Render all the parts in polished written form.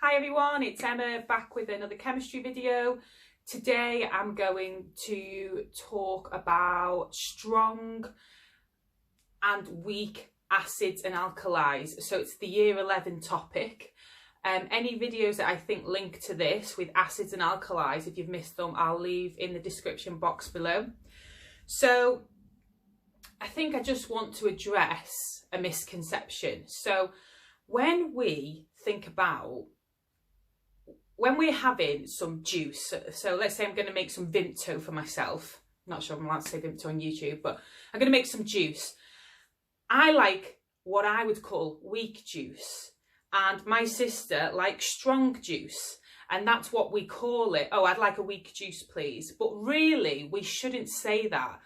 Hi everyone, it's Emma back with another chemistry video. Today I'm going to talk about strong and weak acids and alkalis. So it's the year 11 topic. Any videos that I think link to this with acids and alkalis, if you've missed them, I'll leave in the description box below. So I think I just want to address a misconception. So when we think about when we're having some juice, so let's say I'm going to make some Vimto for myself. I'm not sure I'm allowed to say Vimto on YouTube, but I'm going to make some juice. I like what I would call weak juice, and my sister likes strong juice, and that's what we call it. Oh, I'd like a weak juice, please. But really, we shouldn't say that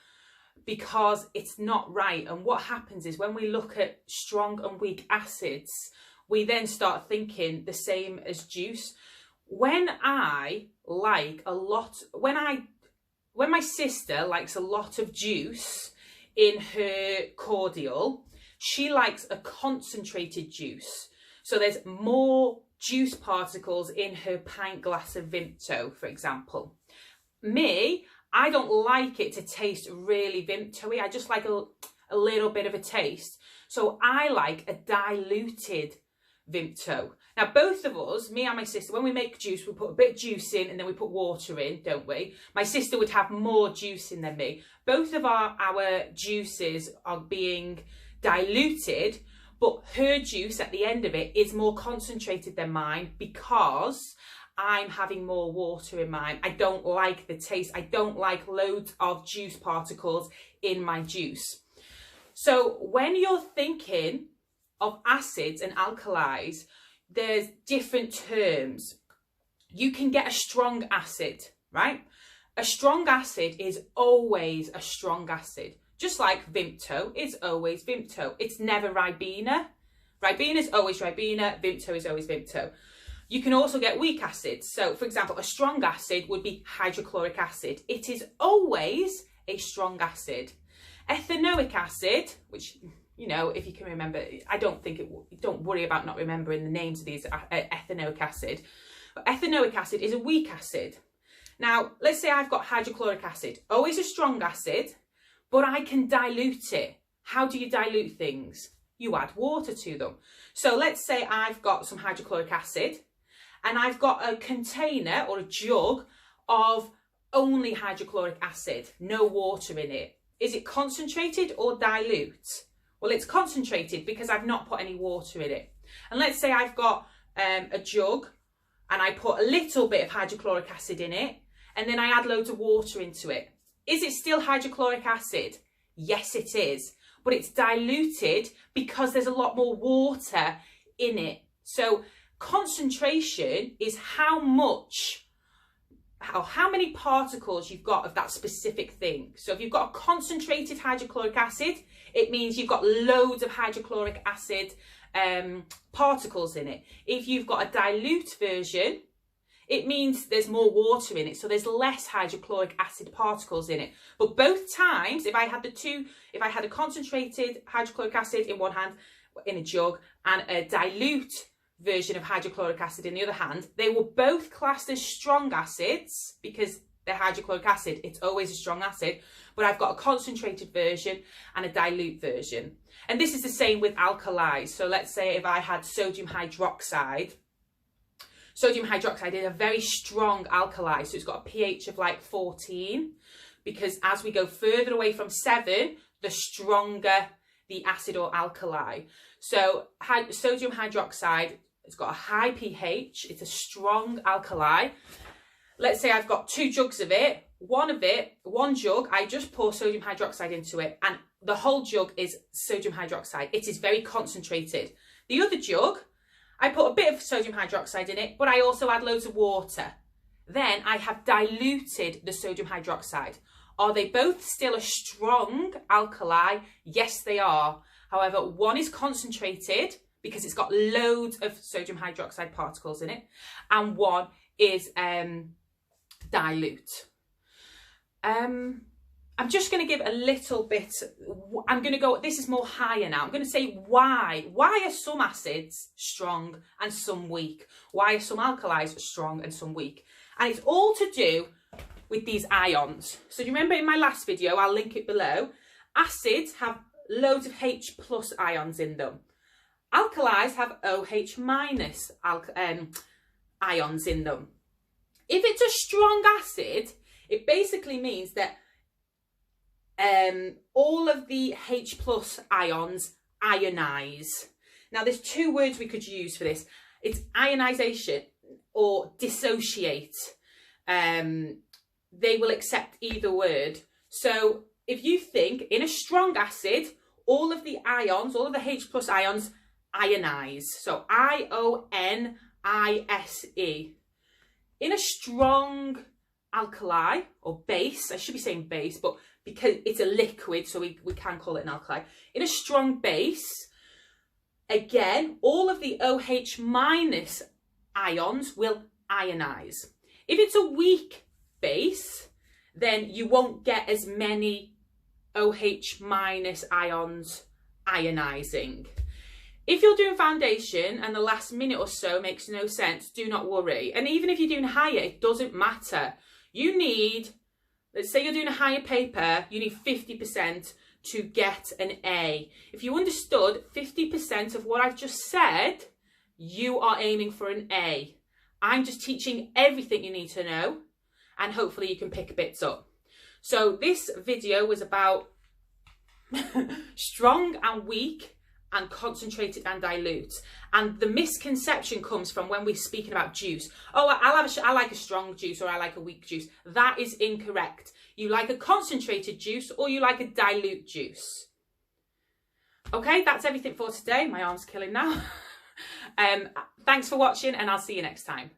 because it's not right. And what happens is when we look at strong and weak acids, we then start thinking the same as juice. When my sister likes a lot of juice in her cordial, she likes a concentrated juice. So there's more juice particles in her pint glass of Vimto, for example. Me, I don't like it to taste really Vimto-y. I just like a little bit of a taste. So I like a diluted Vimto. Now, both of us, me and my sister, when we make juice, we put a bit of juice in and then we put water in, don't we? My sister would have more juice in than me. Both of our juices are being diluted, but her juice at the end of it is more concentrated than mine because I'm having more water in mine. I don't like the taste. I don't like loads of juice particles in my juice. So when you're thinking of acids and alkalis, there's different terms. You can get a strong acid, right? A strong acid is always a strong acid. Just like Vimto is always Vimto. It's never Ribena. Ribena is always Ribena. Vimto is always Vimto. You can also get weak acids. So, for example, a strong acid would be hydrochloric acid. It is always a strong acid. Ethanoic acid, which, you know, if you can remember, I don't think don't worry about not remembering the names of these, ethanoic acid. But ethanoic acid is a weak acid. Now, let's say I've got hydrochloric acid, always a strong acid, but I can dilute it. How do you dilute things? You add water to them. So let's say I've got some hydrochloric acid and I've got a container or a jug of only hydrochloric acid, no water in it. Is it concentrated or dilute? Well, it's concentrated because I've not put any water in it. And let's say I've got a jug and I put a little bit of hydrochloric acid in it and then I add loads of water into it. Is it still hydrochloric acid? Yes, it is. But it's diluted because there's a lot more water in it. So concentration is how many particles you've got of that specific thing. So if you've got a concentrated hydrochloric acid, it means you've got loads of hydrochloric acid particles in it. If you've got a dilute version, it means there's more water in it, so there's less hydrochloric acid particles in it. But both times, if I had a concentrated hydrochloric acid in one hand, in a jug, and a dilute version of hydrochloric acid in the other hand, they were both classed as strong acids because they're hydrochloric acid. It's always a strong acid, but I've got a concentrated version and a dilute version. And this is the same with alkalis. So let's say if I had sodium hydroxide. Sodium hydroxide is a very strong alkali, so it's got a pH of like 14, because as we go further away from 7, the stronger the acid or alkali. So sodium hydroxide, it's got a high pH, it's a strong alkali. Let's say I've got 2 jugs of it. One jug, I just pour sodium hydroxide into it, and the whole jug is sodium hydroxide. It is very concentrated. The other jug, I put a bit of sodium hydroxide in it, but I also add loads of water. Then I have diluted the sodium hydroxide. Are they both still a strong alkali? Yes, they are. However, one is concentrated because it's got loads of sodium hydroxide particles in it, and one is dilute. I'm just going to give a little bit, I'm going to go, this is more higher now. I'm going to say why. Why are some acids strong and some weak? Why are some alkalis strong and some weak? And it's all to do with these ions. So do you remember in my last video, I'll link it below, acids have loads of H plus ions in them. Alkalis have OH minus ions in them. If it's a strong acid, it basically means that all of the H plus ions ionize. Now there's two words we could use for this. It's ionization or dissociate. They will accept either word. So if you think in a strong acid, all of the ions, all of the H plus ions ionize. So IONISE. In a strong alkali or base, I should be saying base, but because it's a liquid, so we can call it an alkali. In a strong base, again, all of the OH minus ions will ionize. If it's a weak base, then you won't get as many OH minus ions ionizing. If you're doing foundation and the last minute or so makes no sense, do not worry. And even if you're doing higher, it doesn't matter. You need, let's say you're doing a higher paper, you need 50% to get an A. If you understood 50% of what I've just said, you are aiming for an A. I'm just teaching everything you need to know, and hopefully you can pick bits up. So this video was about strong and weak and concentrated and dilute. And the misconception comes from when we're speaking about juice. Oh, I like a strong juice or I like a weak juice. That is incorrect. You like a concentrated juice or you like a dilute juice. Okay, that's everything for today. My arm's killing now. Thanks for watching and I'll see you next time.